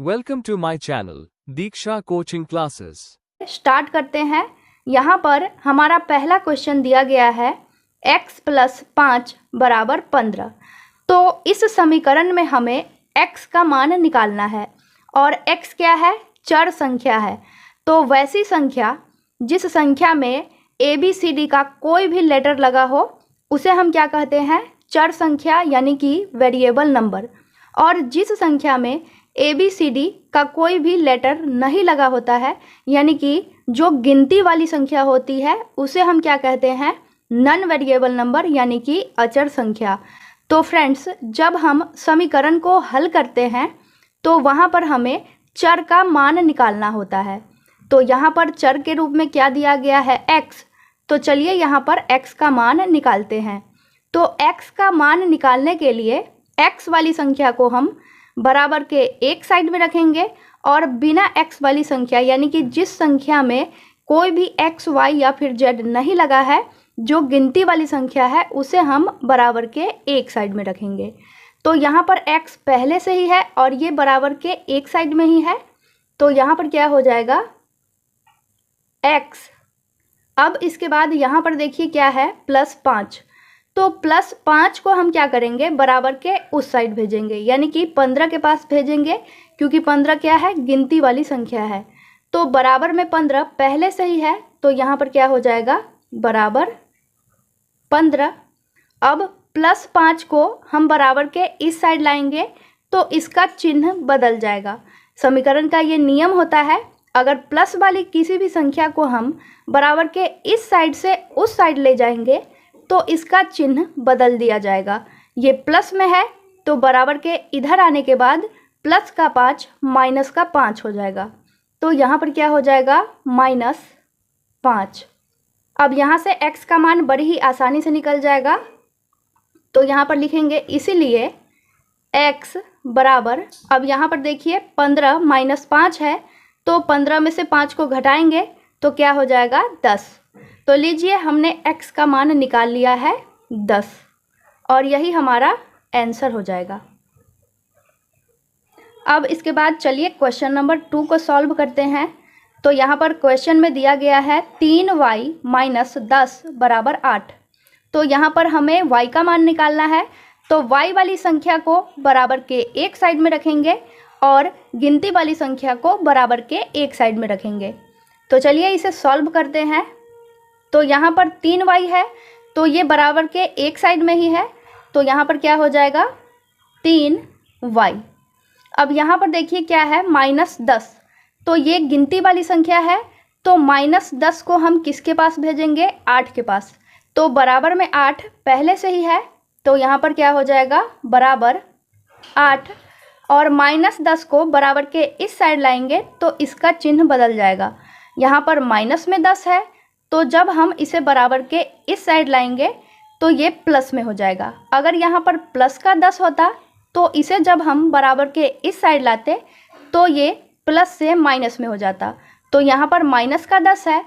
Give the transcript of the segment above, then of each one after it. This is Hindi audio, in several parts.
Welcome to my channel, Diksha Coaching Classes. Start करते हैं। यहाँ पर हमारा पहला क्वेश्चन दिया गया है x + 5 = 15। तो इस समीकरण में हमें x का मान निकालना है और x क्या है? चर संख्या है। तो वैसी संख्या जिस संख्या में ABCD का कोई भी लेटर लगा हो उसे हम क्या कहते हैं? चर संख्या यानी कि वेरिएबल नंबर। और जिस संख्या में ABCD का कोई भी लेटर नहीं लगा होता है यानी कि जो गिनती वाली संख्या होती है उसे हम क्या कहते हैं? नॉन वेरिएबल नंबर यानी कि अचर संख्या। तो फ्रेंड्स, जब हम समीकरण को हल करते हैं तो वहाँ पर हमें चर का मान निकालना होता है। तो यहाँ पर चर के रूप में क्या दिया गया है? x। तो चलिए यहाँ पर x का मान निकालते हैं। तो x का मान निकालने के लिए x वाली संख्या को हम बराबर के एक साइड में रखेंगे और बिना x वाली संख्या यानी कि जिस संख्या में कोई भी x, y या फिर z नहीं लगा है, जो गिनती वाली संख्या है, उसे हम बराबर के एक साइड में रखेंगे। तो यहाँ पर x पहले से ही है और ये बराबर के एक साइड में ही है। तो यहाँ पर क्या हो जाएगा? x। अब इसके बाद यहाँ पर देखिए क्या है? +5। तो +5 को हम क्या करेंगे? बराबर के उस साइड भेजेंगे यानी कि 15 के पास भेजेंगे, क्योंकि 15 क्या है? गिनती वाली संख्या है। तो बराबर में 15 पहले से ही है, तो यहाँ पर क्या हो जाएगा? बराबर 15। अब +5 को हम बराबर के इस साइड लाएंगे तो इसका चिन्ह बदल जाएगा। समीकरण का ये नियम होता है, अगर प्लस वाली किसी भी संख्या को हम बराबर के इस साइड से उस साइड ले जाएंगे तो इसका चिन्ह बदल दिया जाएगा। ये प्लस में है तो बराबर के इधर आने के बाद प्लस का 5 माइनस का 5 हो जाएगा। तो यहाँ पर क्या हो जाएगा? -5। अब यहाँ से x का मान बड़ी ही आसानी से निकल जाएगा। तो यहाँ पर लिखेंगे, इसीलिए x बराबर, अब यहाँ पर देखिए 15 - 5 है, तो 15 में से 5 को घटाएंगे तो क्या हो जाएगा? 10। तो लीजिए, हमने x का मान निकाल लिया है 10 और यही हमारा आंसर हो जाएगा। अब इसके बाद चलिए क्वेश्चन नंबर 2 को सॉल्व करते हैं। तो यहाँ पर क्वेश्चन में दिया गया है 3y - 10 = 8। तो यहाँ पर हमें y का मान निकालना है। तो y वाली संख्या को बराबर के एक साइड में रखेंगे और गिनती वाली संख्या को बराबर के एक साइड में रखेंगे। तो चलिए इसे सॉल्व करते हैं। तो यहाँ पर 3y है तो ये बराबर के एक साइड में ही है, तो यहाँ पर क्या हो जाएगा? 3y। अब यहाँ पर देखिए क्या है? -10। तो ये गिनती वाली संख्या है, तो -10 को हम किसके पास भेजेंगे? 8 के पास। तो बराबर में 8 पहले से ही है, तो यहाँ पर क्या हो जाएगा? बराबर 8। और -10 को बराबर के इस साइड लाएंगे तो इसका चिन्ह बदल जाएगा। यहाँ पर माइनस में 10 है, तो जब हम इसे बराबर के इस साइड लाएंगे तो ये प्लस में हो जाएगा। अगर यहाँ पर प्लस का 10 होता तो इसे जब हम बराबर के इस साइड लाते तो ये प्लस से माइनस में हो जाता। तो यहाँ पर माइनस का 10 है,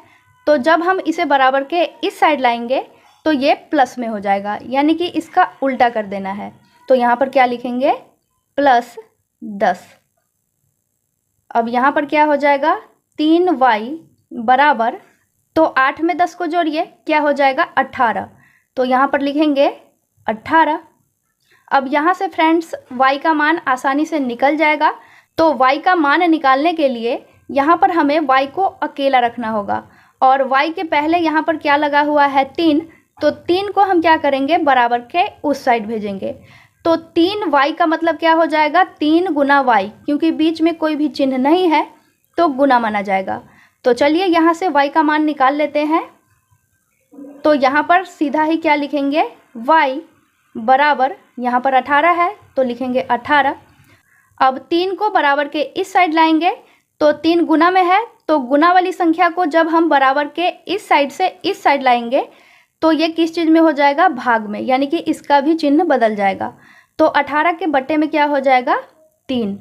तो जब हम इसे बराबर के इस साइड लाएंगे तो ये प्लस में हो जाएगा, यानी कि इसका उल्टा कर देना है। तो यहाँ पर क्या लिखेंगे? +10। अब यहाँ पर क्या हो जाएगा? 3y बराबर, तो 8 में 10 को जोड़िए, क्या हो जाएगा? 18। तो यहाँ पर लिखेंगे 18। अब यहाँ से फ्रेंड्स y का मान आसानी से निकल जाएगा। तो y का मान निकालने के लिए यहाँ पर हमें y को अकेला रखना होगा और y के पहले यहाँ पर क्या लगा हुआ है? 3। तो 3 को हम क्या करेंगे? बराबर के उस साइड भेजेंगे। तो 3y का मतलब क्या हो जाएगा? 3 × y, क्योंकि बीच में कोई भी चिन्ह नहीं है तो गुना माना जाएगा। तो चलिए यहाँ से y का मान निकाल लेते हैं। तो यहाँ पर सीधा ही क्या लिखेंगे? y बराबर, यहाँ पर 18 है तो लिखेंगे 18। अब 3 को बराबर के इस साइड लाएंगे तो 3 गुना में है, तो गुना वाली संख्या को जब हम बराबर के इस साइड से इस साइड लाएंगे तो ये किस चीज़ में हो जाएगा? भाग में, यानी कि इसका भी चिन्ह बदल जाएगा। तो 18 के बट्टे में क्या हो जाएगा? 3।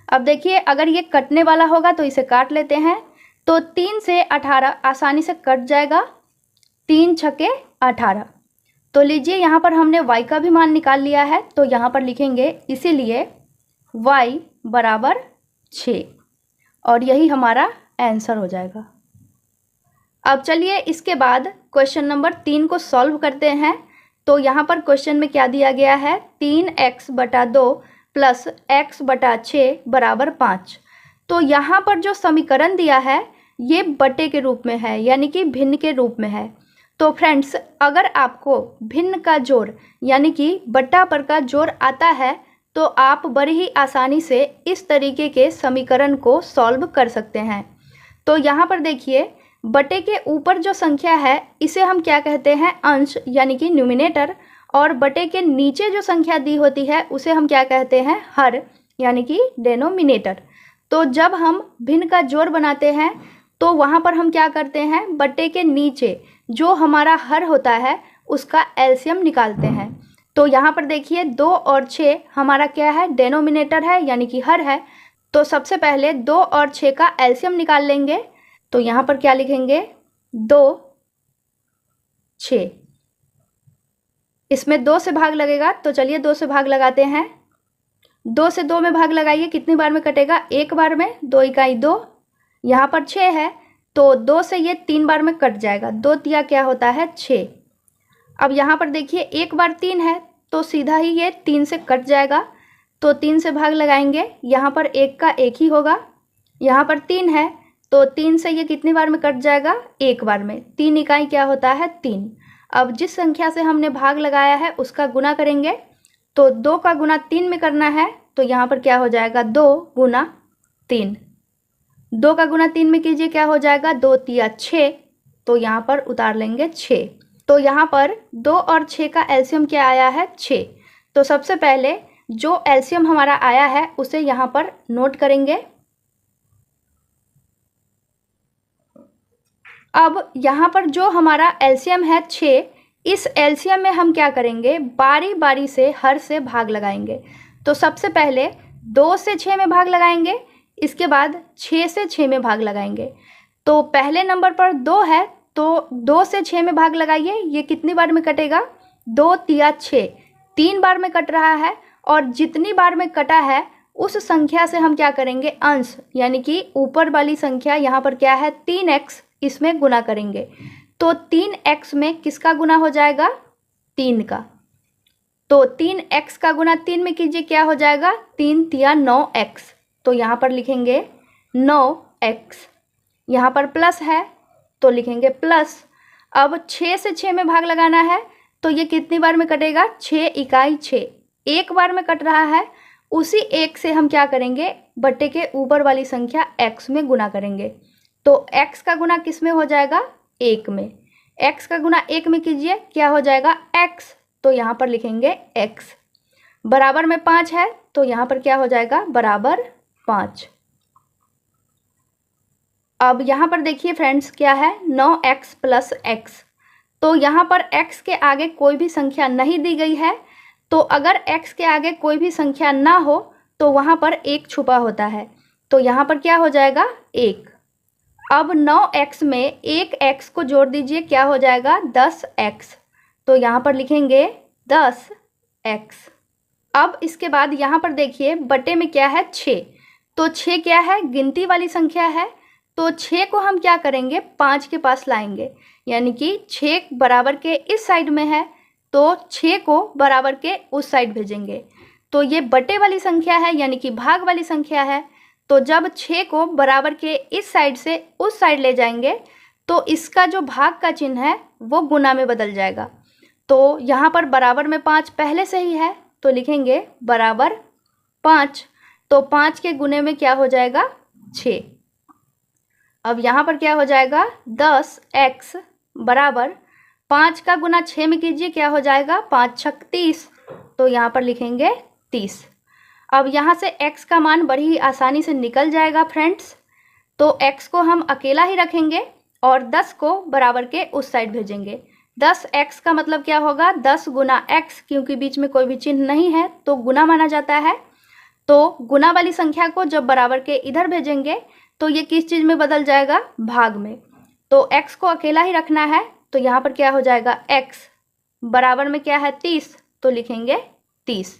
अब देखिए, अगर ये कटने वाला होगा तो इसे काट लेते हैं। तो 3 से 18 आसानी से कट जाएगा, 3 छके 18। तो लीजिए, यहाँ पर हमने y का भी मान निकाल लिया है, तो यहाँ पर लिखेंगे, इसीलिए y बराबर 6 और यही हमारा आंसर हो जाएगा। अब चलिए इसके बाद क्वेश्चन नंबर 3 को सॉल्व करते हैं। तो यहाँ पर क्वेश्चन में क्या दिया गया है, 3x/2 प्लस x/6 बराबर 5। तो यहाँ पर जो समीकरण दिया है ये बटे के रूप में है, यानी कि भिन्न के रूप में है। तो फ्रेंड्स, अगर आपको भिन्न का जोड़ यानी कि बट्टा पर का जोड़ आता है तो आप बड़ी ही आसानी से इस तरीके के समीकरण को सॉल्व कर सकते हैं। तो यहाँ पर देखिए, बटे के ऊपर जो संख्या है इसे हम क्या कहते हैं, अंश यानी कि न्यूमिनेटर, और बटे के नीचे जो संख्या दी होती है उसे हम क्या कहते हैं, हर यानी कि डेनोमिनेटर। तो जब हम भिन्न का जोड़ बनाते हैं तो वहाँ पर हम क्या करते हैं, बटे के नीचे जो हमारा हर होता है उसका एलसीएम निकालते हैं। तो यहाँ पर देखिए 2 और 6 हमारा क्या है, डेनोमिनेटर है यानी कि हर है। तो सबसे पहले 2 और 6 का एलसीएम निकाल लेंगे। तो यहाँ पर क्या लिखेंगे, 2 6, इसमें 2 से भाग लगेगा तो चलिए 2 से भाग लगाते हैं। 2 से 2 में भाग लगाइए, कितनी बार में कटेगा, एक बार में, 2 इकाई 2। यहाँ पर 6 है तो 2 से ये 3 बार में कट जाएगा, 2 तिया क्या होता है 6। अब यहाँ पर देखिए एक बार 3 है तो सीधा ही ये 3 से कट जाएगा, तो 3 से भाग लगाएंगे, यहाँ पर 1 का 1 ही होगा। यहाँ पर 3 है तो 3 से ये कितनी बार में कट जाएगा, एक बार में, 3 इकाई क्या होता है 3। अब जिस संख्या से हमने भाग लगाया है उसका गुना करेंगे। तो 2 का गुना 3 में करना है तो यहाँ पर क्या हो जाएगा, 2 गुना 3। 2 का गुना 3 में कीजिए, क्या हो जाएगा, 2 तिया 6, तो यहाँ पर उतार लेंगे 6। तो यहाँ पर 2 और 6 का एलसीएम क्या आया है, 6। तो सबसे पहले जो एलसीएम हमारा आया है उसे यहाँ पर नोट करेंगे। अब यहाँ पर जो हमारा एलसीएम है 6, इस एलसीएम में हम क्या करेंगे, बारी बारी से हर से भाग लगाएंगे। तो सबसे पहले 2 से 6 में भाग लगाएंगे, इसके बाद 6 से 6 में भाग लगाएंगे। तो पहले नंबर पर 2 है तो 2 से 6 में भाग लगाइए, ये कितनी बार में कटेगा, 2 तिया 6, 3 बार में कट रहा है। और जितनी बार में कटा है उस संख्या से हम क्या करेंगे, अंश यानी कि ऊपर वाली संख्या यहाँ पर क्या है 3x, इसमें गुना करेंगे। तो 3x में किसका गुना हो जाएगा, 3 का। तो 3x का गुना 3 में कीजिए, क्या हो जाएगा, 3 तिया 9x, तो यहाँ पर लिखेंगे 9x। यहाँ पर प्लस है तो लिखेंगे प्लस। अब 6 से 6 में भाग लगाना है तो ये कितनी बार में कटेगा, 6 इकाई 6, एक बार में कट रहा है। उसी 1 से हम क्या करेंगे, बट्टे के ऊपर वाली संख्या x में गुना करेंगे। तो x का गुना किस में हो जाएगा, 1 में। x का गुना 1 में कीजिए, क्या हो जाएगा x, तो यहाँ पर लिखेंगे x। बराबर में 5 है तो यहाँ पर क्या हो जाएगा, बराबर 5। अब यहाँ पर देखिए फ्रेंड्स क्या है, 9x प्लस x। तो यहाँ पर x के आगे कोई भी संख्या नहीं दी गई है। तो अगर x के आगे कोई भी संख्या ना हो तो वहाँ पर 1 छुपा होता है। तो यहाँ पर क्या हो जाएगा, 1। अब 9x में 1x को जोड़ दीजिए, क्या हो जाएगा, 10x। तो यहाँ पर लिखेंगे 10x। अब इसके बाद यहाँ पर देखिए बटे में क्या है, 6। तो 6 क्या है, गिनती वाली संख्या है। तो 6 को हम क्या करेंगे, 5 के पास लाएंगे, यानी कि 6 बराबर के इस साइड में है तो 6 को बराबर के उस साइड भेजेंगे। तो ये बटे वाली संख्या है यानी कि भाग वाली संख्या है। तो जब 6 को बराबर के इस साइड से उस साइड ले जाएंगे तो इसका जो भाग का चिन्ह है वो गुना में बदल जाएगा। तो यहाँ पर बराबर में 5 पहले से ही है तो लिखेंगे बराबर 5। तो 5 के गुने में क्या हो जाएगा, 6। अब यहाँ पर क्या हो जाएगा, 10x बराबर 5 का गुना 6 में कीजिए, क्या हो जाएगा, 5 छक 30। तो यहाँ पर लिखेंगे 30। अब यहाँ से x का मान बड़ी ही आसानी से निकल जाएगा फ्रेंड्स। तो x को हम अकेला ही रखेंगे और 10 को बराबर के उस साइड भेजेंगे। 10x का मतलब क्या होगा, 10 गुना x, क्योंकि बीच में कोई भी चिन्ह नहीं है तो गुना माना जाता है। तो गुना वाली संख्या को जब बराबर के इधर भेजेंगे तो ये किस चीज़ में बदल जाएगा, भाग में। तो x को अकेला ही रखना है तो यहाँ पर क्या हो जाएगा, x बराबर में क्या है 30, तो लिखेंगे 30।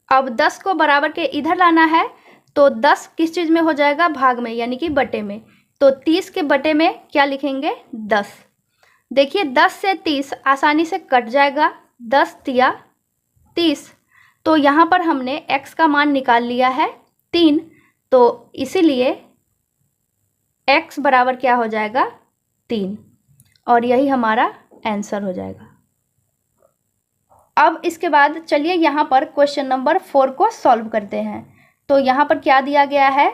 अब 10 को बराबर के इधर लाना है तो 10 किस चीज़ में हो जाएगा, भाग में, यानी कि बटे में। तो 30 के बटे में क्या लिखेंगे, 10। देखिए 10 से 30 आसानी से कट जाएगा, 10 तिया 30। तो यहाँ पर हमने x का मान निकाल लिया है 3, तो इसीलिए x बराबर क्या हो जाएगा, 3, और यही हमारा आंसर हो जाएगा। अब इसके बाद चलिए यहाँ पर क्वेश्चन नंबर 4 को सॉल्व करते हैं। तो यहाँ पर क्या दिया गया है,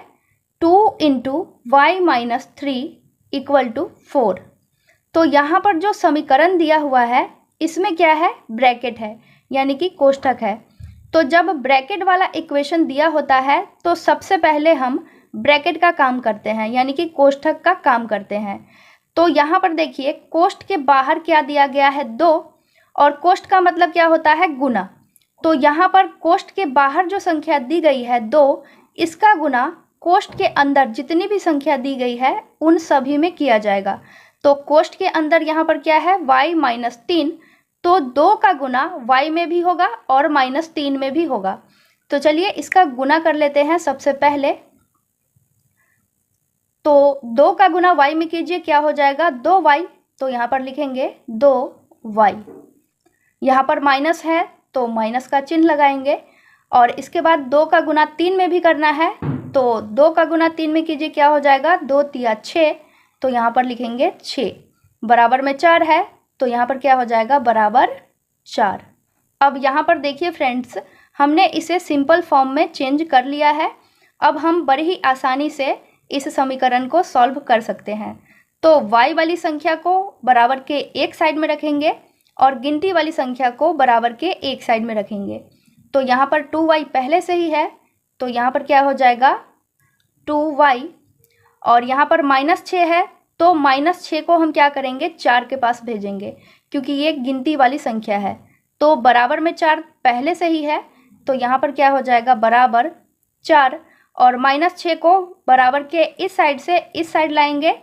2 × y - 3 = 4। तो यहाँ पर जो समीकरण दिया हुआ है इसमें क्या है, ब्रैकेट है, यानी कि कोष्ठक है। तो जब ब्रैकेट वाला इक्वेशन दिया होता है तो सबसे पहले हम ब्रैकेट का काम करते हैं, यानी कि कोष्ठक का काम करते हैं। तो यहाँ पर देखिए कोष्ठ के बाहर क्या दिया गया है, 2, और कोष्ठ का मतलब क्या होता है, गुना। तो यहाँ पर कोष्ठ के बाहर जो संख्या दी गई है 2, इसका गुना कोष्ठ के अंदर जितनी भी संख्या दी गई है उन सभी में किया जाएगा। तो कोष्ठ के अंदर यहाँ पर क्या है, y - 3, तो 2 का गुना y में भी होगा और -3 में भी होगा। तो चलिए इसका गुना कर लेते हैं सबसे पहले। तो 2 का गुना y में कीजिए, क्या हो जाएगा, 2y। तो यहाँ पर लिखेंगे 2y। यहाँ पर माइनस है तो माइनस का चिन्ह लगाएंगे, और इसके बाद 2 का गुना 3 में भी करना है। तो 2 का गुना 3 में कीजिए, क्या हो जाएगा, 2 तिया 6। तो यहाँ पर लिखेंगे 6, बराबर में 4 है, तो यहाँ पर क्या हो जाएगा, बराबर 4। अब यहाँ पर देखिए फ्रेंड्स, हमने इसे सिंपल फॉर्म में चेंज कर लिया है। अब हम बड़ी ही आसानी से इस समीकरण को सॉल्व कर सकते हैं। तो y वाली संख्या को बराबर के एक साइड में रखेंगे और गिनती वाली संख्या को बराबर के एक साइड में रखेंगे। तो यहाँ पर 2y पहले से ही है, तो यहाँ पर क्या हो जाएगा, 2y, और यहाँ पर -6 है, तो -6 को हम क्या करेंगे, 4 के पास भेजेंगे, क्योंकि ये गिनती वाली संख्या है। तो बराबर में 4 पहले से ही है, तो यहाँ पर क्या हो जाएगा, बराबर 4, और -6 को बराबर के इस साइड से इस साइड लाएंगे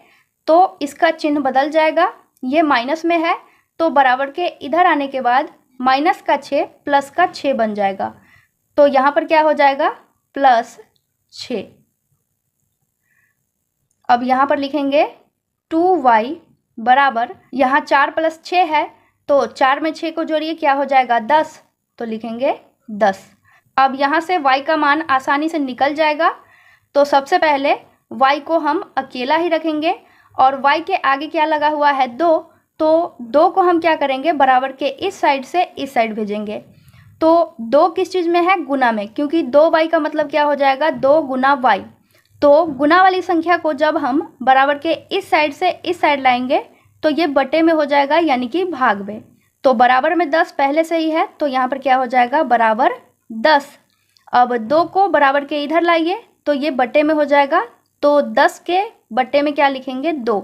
तो इसका चिन्ह बदल जाएगा, ये माइनस में है, तो बराबर के इधर आने के बाद माइनस का 6 प्लस का 6 बन जाएगा। तो यहाँ पर क्या हो जाएगा, +6। अब यहाँ पर लिखेंगे 2y बराबर, यहाँ 4 + 6 है, तो 4 में 6 को जोड़िए, क्या हो जाएगा, 10। तो लिखेंगे 10। अब यहाँ से y का मान आसानी से निकल जाएगा। तो सबसे पहले y को हम अकेला ही रखेंगे, और y के आगे क्या लगा हुआ है, 2। तो 2 को हम क्या करेंगे, बराबर के इस साइड से इस साइड भेजेंगे। तो 2 किस चीज़ में है, गुना में, क्योंकि 2y का मतलब क्या हो जाएगा, 2 गुना y। तो गुना वाली संख्या को जब हम बराबर के इस साइड से इस साइड लाएंगे तो ये बटे में हो जाएगा, यानी कि भाग में। तो बराबर में 10 पहले से ही है, तो यहाँ पर क्या हो जाएगा, बराबर 10। अब 2 को बराबर के इधर लाइए तो ये बटे में हो जाएगा, तो 10 के बटे में क्या लिखेंगे, 2।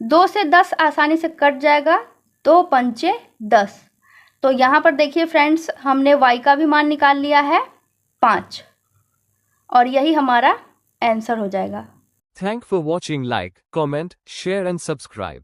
2 से 10 आसानी से कट जाएगा, 2 पंचे 10। तो यहाँ पर देखिए फ्रेंड्स, हमने y का भी मान निकाल लिया है 5, और यही हमारा आंसर हो जाएगा। Thank for watching. Like, comment, share and subscribe.